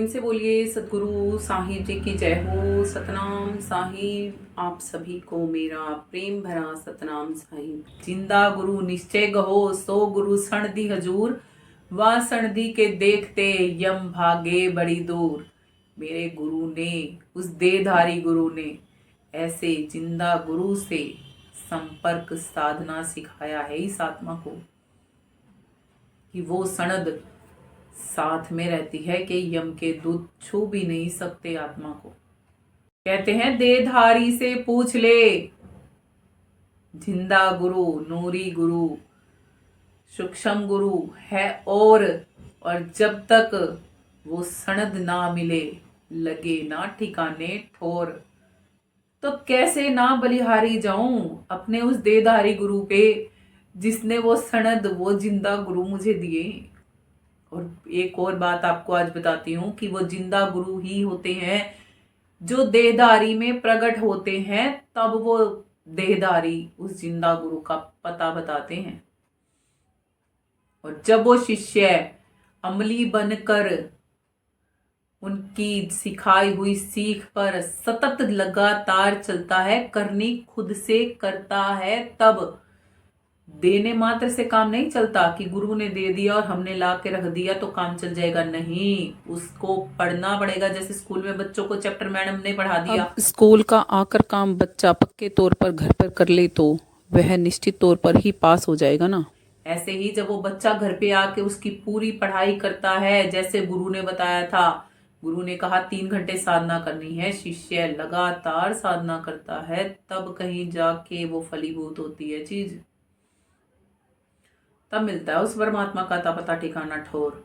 से बोलिए सतगुरु साहिब जी की जय हो। सतनाम साहिब, आप सभी को मेरा प्रेम भरा सतनाम साहिब। जिंदा गुरु निश्चय गहो, सो गुरु सण दी हजूर, वह सण दी के देखते यम भागे बड़ी दूर। मेरे गुरु ने, उस देहधारी गुरु ने ऐसे जिंदा गुरु से संपर्क साधना सिखाया है इस आत्मा को कि वो सनद साथ में रहती है कि यम के दूत छू भी नहीं सकते आत्मा को। कहते हैं देहधारी से पूछ ले, जिंदा गुरु, नूरी गुरु, सूक्ष्म गुरु है। और जब तक वो सनद ना मिले, लगे ना ठिकाने ठोर, तो कैसे ना बलिहारी जाऊं अपने उस देहधारी गुरु के, जिसने वो सनद, वो जिंदा गुरु मुझे दिए। और एक और बात आपको आज बताती हूँ कि वो जिंदा गुरु ही होते हैं जो देहधारी में प्रकट होते हैं, तब वो देहधारी उस जिंदा गुरु का पता बताते हैं। और जब वो शिष्य अमली बनकर उनकी सिखाई हुई सीख पर सतत लगातार चलता है, करनी खुद से करता है, तब देने मात्र से काम नहीं चलता कि गुरु ने दे दिया और हमने ला के रख दिया तो काम चल जाएगा। नहीं, उसको पढ़ना पड़ेगा। जैसे स्कूल में बच्चों को चैप्टर मैडम ने पढ़ा दिया, अब स्कूल का आकर काम बच्चा पक्के तौर पर घर पर कर ले तो वह निश्चित तौर पर ही पास हो जाएगा ना। ऐसे ही जब वो बच्चा घर पे आके उसकी पूरी पढ़ाई करता है, जैसे गुरु ने बताया था, गुरु ने कहा 3 घंटे साधना करनी है, शिष्य लगातार साधना करता है, तब कहीं जाके वो फलीभूत होती है चीज, तब मिलता है उस परमात्मा का अता पता ठिकाना ठोर।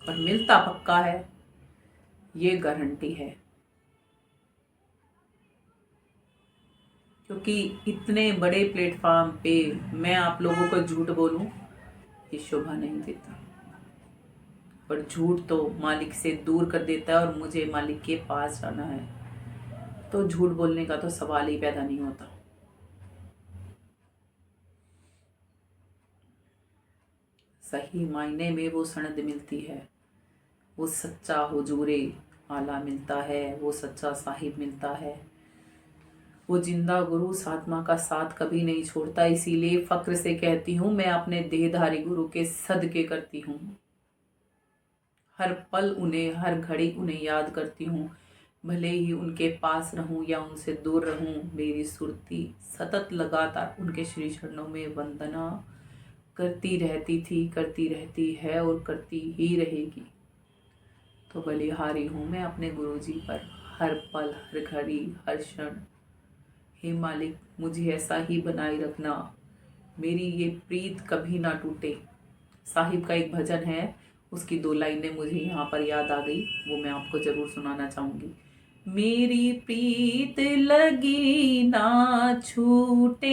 और मिलता पक्का है, ये गारंटी है। क्योंकि इतने बड़े प्लेटफॉर्म पे मैं आप लोगों को झूठ बोलूं, ये शोभा नहीं देता। और झूठ तो मालिक से दूर कर देता है, और मुझे मालिक के पास जाना है, तो झूठ बोलने का तो सवाल ही पैदा नहीं होता। सही मायने में वो सनद मिलती है, वो सच्चा हुजूरे आला मिलता है, वो सच्चा साहिब मिलता है। वो जिंदा गुरु उस आत्मा का साथ कभी नहीं छोड़ता। इसीलिए फक्र से कहती हूँ, मैं अपने देहधारी गुरु के सदके करती हूँ। हर पल उन्हें, हर घड़ी उन्हें याद करती हूँ। भले ही उनके पास रहूं या उनसे दूर रहूं, मेरी सुरती सतत लगातार उनके श्री चरणों में वंदना करती रहती थी, करती रहती है और करती ही रहेगी। तो बलिहारी हूँ मैं अपने गुरु जी पर, हर पल, हर घड़ी, हर क्षण। हे मालिक, मुझे ऐसा ही बनाए रखना, मेरी ये प्रीत कभी ना टूटे। साहिब का एक भजन है, उसकी 2 लाइनें मुझे यहाँ पर याद आ गई, वो मैं आपको जरूर सुनाना चाहूंगी। मेरी प्रीत लगी ना छूटे,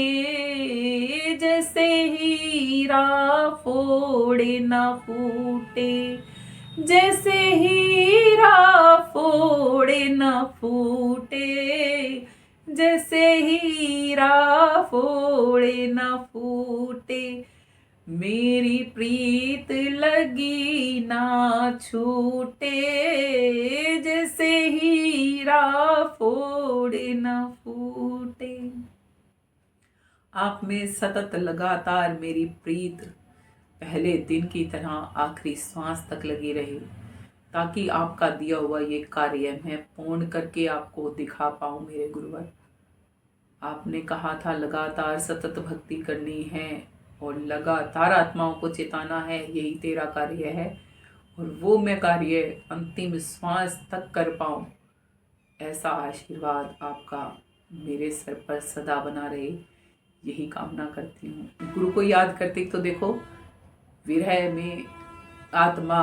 जैसे हीरा फोड़े ना फूटे, जैसे हीरा फोड़े ना फूटे, जैसे हीरा फोड़े ना फूटे। मेरी प्रीत लगी ना छूटे, जैसे हीरा फोड़े ना फूटे। आप में सतत लगातार मेरी प्रीत पहले दिन की तरह आखिरी सांस तक लगी रहे, ताकि आपका दिया हुआ ये कार्य मैं पूर्ण करके आपको दिखा पाऊं। मेरे गुरुवर, आपने कहा था लगातार सतत भक्ति करनी है और लगातार आत्माओं को चेताना है, यही तेरा कार्य है। और वो मैं कार्य अंतिम श्वास तक कर पाऊं, ऐसा आशीर्वाद आपका मेरे सर पर सदा बना रहे, यही कामना करती हूँ। गुरु को याद करते तो देखो, विरह में आत्मा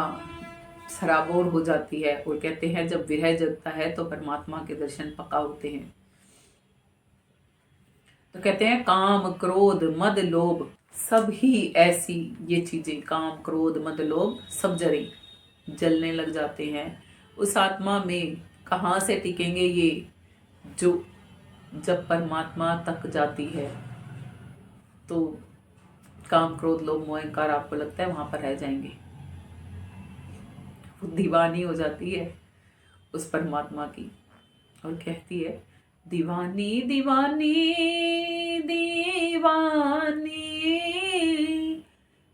सराबोर हो जाती है, और कहते हैं जब विरह जगता है तो परमात्मा के दर्शन पक्का होते हैं। तो कहते हैं काम क्रोध मद लोभ सब ही ऐसी ये चीजें, काम क्रोध मद लोभ सब जलने लग जाते हैं। उस आत्मा में कहाँ से टिकेंगे ये, जो जब परमात्मा तक जाती है तो काम क्रोध लोभ मोह अहंकार आपको लगता है वहां पर रह जाएंगे। वो दीवानी हो जाती है उस परमात्मा की और कहती है, दीवानी दीवानी दीवानी,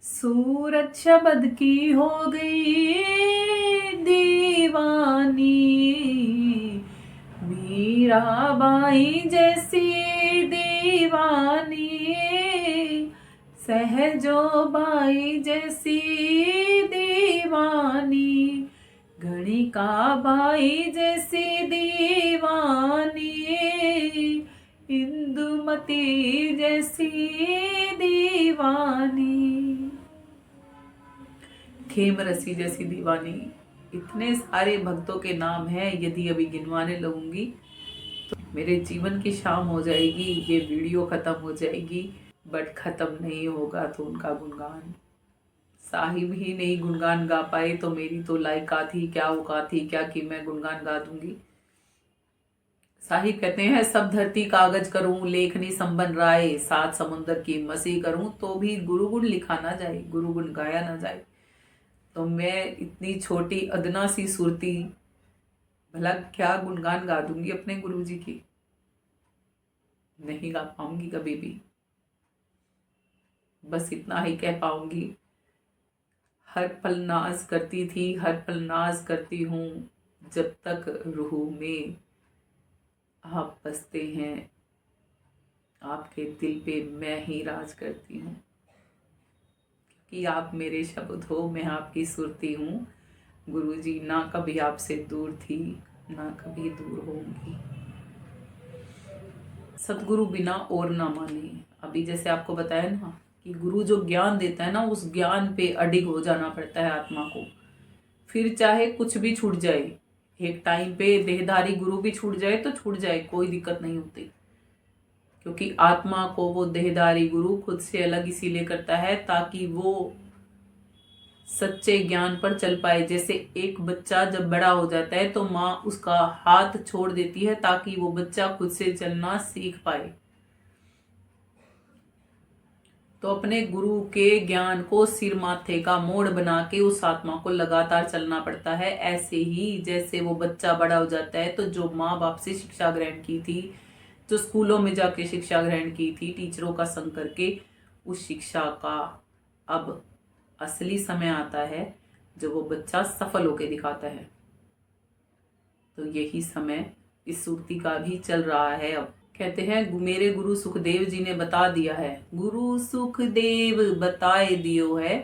सूरत शब्द की हो गई दीवानी, मीराबाई जैसी दीवानी, सहजोबाई जैसी दीवानी, गणिका बाई जैसी दीवानी, इंदुमती जैसी दीवानी, खेमरसी जैसी दीवानी। इतने सारे भक्तों के नाम हैं, यदि अभी गिनवाने लगूंगी तो मेरे जीवन की शाम हो जाएगी, ये वीडियो खत्म हो जाएगी, बट खत्म नहीं होगा तो उनका गुणगान। साहिब ही नहीं गुणगान गा पाए तो मेरी तो लायकात ही क्या, औकात ही क्या कि मैं गुणगान गा दूंगी। साहिब कहते हैं, सब धरती कागज करूं, लेखनी संबन राय, सात समुंदर की मसी करूं, तो भी गुरु गुण लिखा ना जाए, गुरु गुण गाया ना जाए। तो मैं इतनी छोटी अदना सी सुरती भला क्या गुणगान गा दूंगी अपने गुरु जी की? नहीं गा पाऊंगी कभी भी। बस इतना ही कह पाऊंगी, हर पल नाज करती थी, हर पल नाज करती हूँ, जब तक रूह में आप बसते हैं, आपके दिल पे मैं ही राज करती हूँ, कि आप मेरे शब्द हो, मैं आपकी सुरती हूँ। गुरुजी ना कभी आपसे दूर थी, ना कभी दूर होंगी। सतगुरु बिना और ना माने। अभी जैसे आपको बताया ना कि गुरु जो ज्ञान देता है ना, उस ज्ञान पे अडिग हो जाना पड़ता है आत्मा को। फिर चाहे कुछ भी छूट जाए, एक टाइम पे देहधारी गुरु भी छूट जाए तो छूट जाए, कोई दिक्कत नहीं होती, क्योंकि आत्मा को वो देहधारी गुरु खुद से अलग इसीलिए करता है ताकि वो सच्चे ज्ञान पर चल पाए। जैसे एक बच्चा जब बड़ा हो जाता है तो माँ उसका हाथ छोड़ देती है ताकि वो बच्चा खुद से चलना सीख पाए। तो अपने गुरु के ज्ञान को सिर माथे का मोड़ बना के उस आत्मा को लगातार चलना पड़ता है। ऐसे ही जैसे वो बच्चा बड़ा हो जाता है तो जो माँ बाप से शिक्षा ग्रहण की थी, जो स्कूलों में जाके शिक्षा ग्रहण की थी टीचरों का संग करके, उस शिक्षा का अब असली समय आता है जब वो बच्चा सफल होके दिखाता है। तो यही समय इस सुरती का भी चल रहा है। अब कहते हैं, मेरे गुरु सुखदेव जी ने बता दिया है, गुरु सुखदेव बताए दियो है,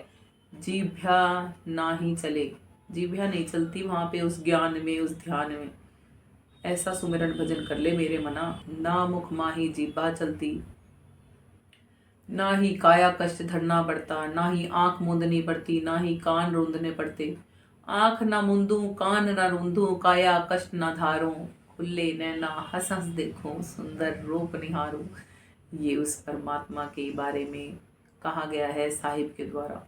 जीभ्या ना ही चले। जीभ्या नहीं चलती वहां पे उस ज्ञान में, उस ध्यान में। ऐसा सुमिरन भजन कर ले मेरे मना, ना मुख माही जीभा चलती, ना ही काया कष्ट धरना पड़ता, ना ही आंख मूंदनी पड़ती, ना ही कान रूंदने पड़ते। आंख ना मूंदू, कान ना रूंदू, काया कष्ट ना धारूं, खुले नैना हंस हंस देखूं, सुंदर रूप निहारूं। ये उस परमात्मा के बारे में कहा गया है साहिब के द्वारा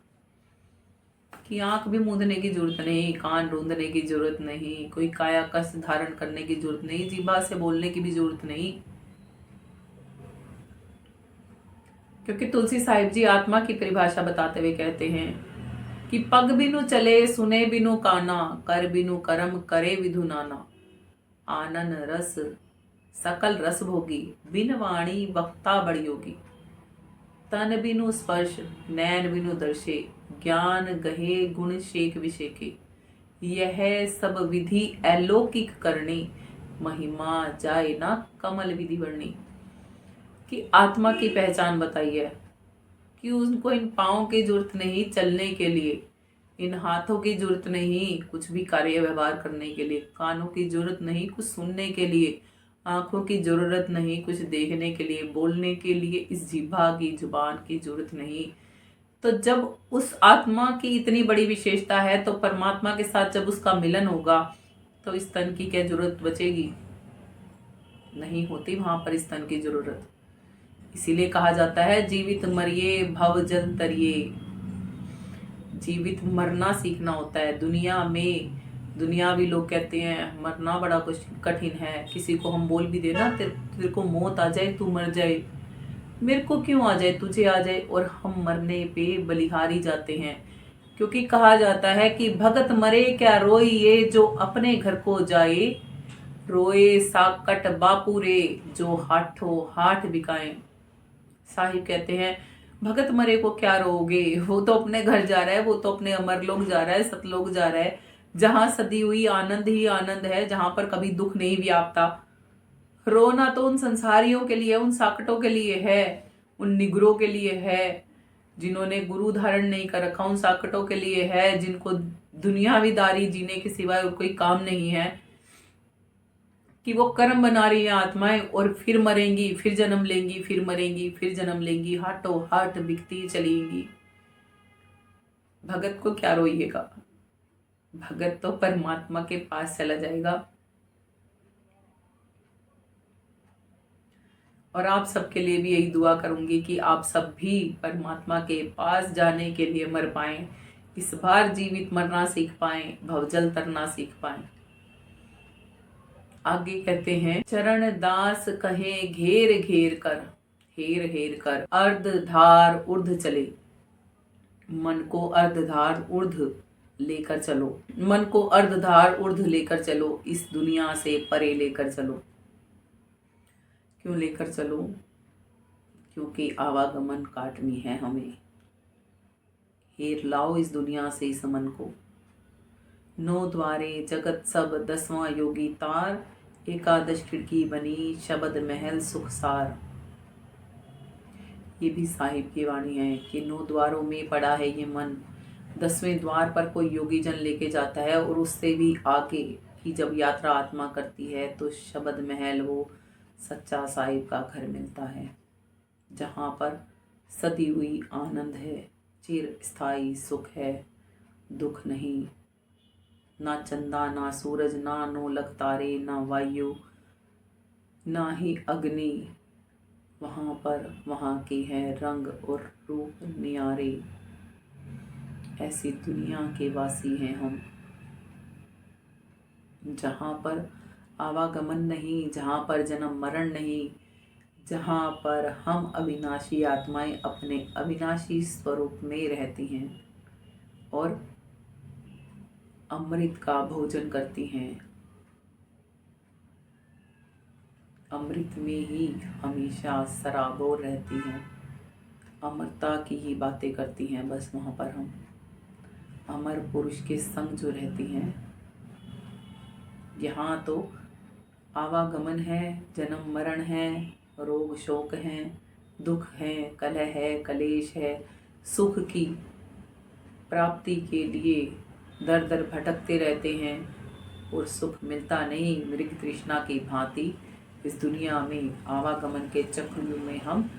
कि आंख भी मूंदने की जरूरत नहीं, कान रूंदने की जरूरत नहीं, कोई काया कष्ट धारण करने की जरूरत नहीं, जीभा से बोलने की भी जरूरत नहीं। क्योंकि तुलसी साहिब जी आत्मा की परिभाषा बताते हुए कहते हैं कि पग बिनु चले सुने बिनु काना, कर बिनु कर्म करे विधु नाना, आनन रस सकल रस भोगी, बिन वाणी वक्ता बड़ी योगी, तन बिनु स्पर्श नैन बिनु दर्शे, ज्ञान गहे गुण शेख विशेखे, यह सब विधि अलौकिक करनी, महिमा जाए ना कमल विधि वर्णी। कि आत्मा की पहचान बताई है कि उनको इन पाँव की जरूरत नहीं चलने के लिए, इन हाथों की जरूरत नहीं कुछ भी कार्य व्यवहार करने के लिए, कानों की जरूरत नहीं कुछ सुनने के लिए, आंखों की जरूरत नहीं कुछ देखने के लिए, बोलने के लिए इस जीभा की जुबान की जरूरत नहीं। तो जब उस आत्मा की इतनी बड़ी विशेषता है तो परमात्मा के साथ जब उसका मिलन होगा तो इस तन की क्या जरूरत बचेगी? नहीं होती वहां पर इस तन की जरूरत। इसीलिए कहा जाता है, जीवित मरिए भव जल तरिए। जीवित मरना सीखना होता है। दुनिया में दुनियावी लोग कहते हैं मरना बड़ा कुछ कठिन है। किसी को हम बोल भी देना तेरे को मौत आ जाए तू मर जाए, मेरे को क्यों आ जाए तुझे आ जाए, और हम मरने पे बलिहारी जाते हैं। क्योंकि कहा जाता है कि भगत मरे क्या रोइए, जो अपने घर को जाए, रोए साकट बापू रे, जो हाथों हाथ बिकाए। साहिब कहते हैं भगत मरे को क्या रोगे, वो तो अपने घर जा रहा है, वो तो अपने अमर लोग जा रहा है, सतलोक जा रहा है, जहां सदी हुई आनंद ही आनंद है, जहां पर कभी दुख नहीं व्यापता। रोना तो उन संसारियों के लिए, उन साकटों के लिए है, उन निगरों के लिए है जिन्होंने गुरु धारण नहीं कर रखा, उन साकटों के लिए है जिनको दुनियावीदारी जीने के सिवाय और कोई काम नहीं है, कि वो कर्म बना रही है आत्माएं और फिर मरेंगी, फिर जन्म लेंगी, फिर मरेंगी, फिर जन्म लेंगी, हाथों हाथ बिकती चलेंगी। भगत को क्या रोइएगा, भगत तो परमात्मा के पास चला जाएगा। और आप सबके लिए भी यही दुआ करूंगी कि आप सब भी परमात्मा के पास जाने के लिए मर पाएं, इस बार जीवित मरना सीख पाएं, भवजल तरना सीख पाएं। आगे कहते हैं चरण दास कहे घेर घेर कर, हेर हेर कर अर्धधार ऊर्ध्व चले। मन को अर्धधार ऊर्ध्व लेकर चलो, मन को अर्धधार ऊर्ध्व लेकर चलो, इस दुनिया से परे लेकर चलो। क्यों लेकर चलो? क्योंकि आवागमन काटनी है हमें। हेर लाओ इस दुनिया से इस मन को। 9 द्वारे जगत सब 10वां योगी तार, एकादश खिड़की बनी शब्द महल सुखसार। ये भी साहिब की वाणी है कि 9 द्वारों में पड़ा है ये मन, 10वें द्वार पर कोई योगी जन लेके जाता है, और उससे भी आगे की जब यात्रा आत्मा करती है तो शब्द महल, वो सच्चा साहिब का घर मिलता है, जहाँ पर सदी हुई आनंद है, चिर स्थायी सुख है, दुख नहीं। ना चंदा ना सूरज ना नौलख तारे, ना वायु ना ही अग्नि, वहाँ पर वहाँ के हैं रंग और रूप नियारे। ऐसी दुनिया के वासी हैं हम, जहाँ पर आवागमन नहीं, जहाँ पर जन्म मरण नहीं, जहाँ पर हम अविनाशी आत्माएं अपने अविनाशी स्वरूप में रहती हैं और अमृत का भोजन करती हैं, अमृत में ही हमेशा सराबोर रहती हैं, अमरता की ही बातें करती हैं। बस वहाँ पर हम अमर पुरुष के संग जो रहती हैं। यहाँ तो आवागमन है, जन्म मरण है, रोग शोक हैं, दुख है, कलह है, कलेश है, सुख की प्राप्ति के लिए दर दर भटकते रहते हैं और सुख मिलता नहीं। मृग तृष्णा की भांति इस दुनिया में आवागमन के चक्र में हम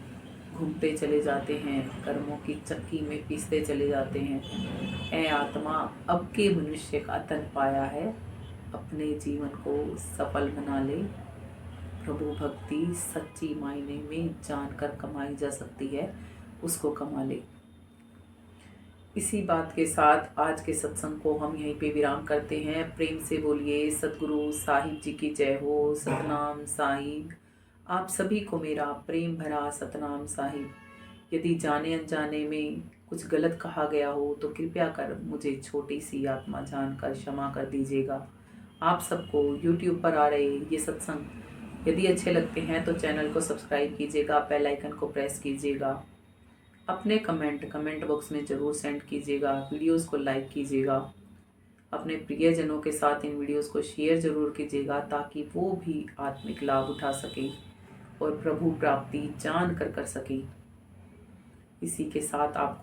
घूमते चले जाते हैं, कर्मों की चक्की में पीसते चले जाते हैं। ऐ आत्मा, अब के मनुष्य का तन पाया है, अपने जीवन को सफल बना ले। प्रभु भक्ति सच्ची मायने में जानकर कमाई जा सकती है, उसको कमा ले। इसी बात के साथ आज के सत्संग को हम यहीं पे विराम करते हैं। प्रेम से बोलिए सतगुरु साहिब जी की जय हो। सतनाम साहिब। आप सभी को मेरा प्रेम भरा सतनाम साहिब। यदि जाने अनजाने में कुछ गलत कहा गया हो तो कृपया कर मुझे छोटी सी आत्मा जानकर क्षमा कर दीजिएगा। आप सबको YouTube पर आ रहे ये सत्संग यदि अच्छे लगते हैं तो चैनल को सब्सक्राइब कीजिएगा, बेल आइकन को प्रेस कीजिएगा, अपने कमेंट बॉक्स में ज़रूर सेंड कीजिएगा, वीडियोस को लाइक कीजिएगा, अपने प्रियजनों के साथ इन वीडियोस को शेयर ज़रूर कीजिएगा ताकि वो भी आत्मिक लाभ उठा सकें और प्रभु प्राप्ति जान कर सकें। इसी के साथ आपको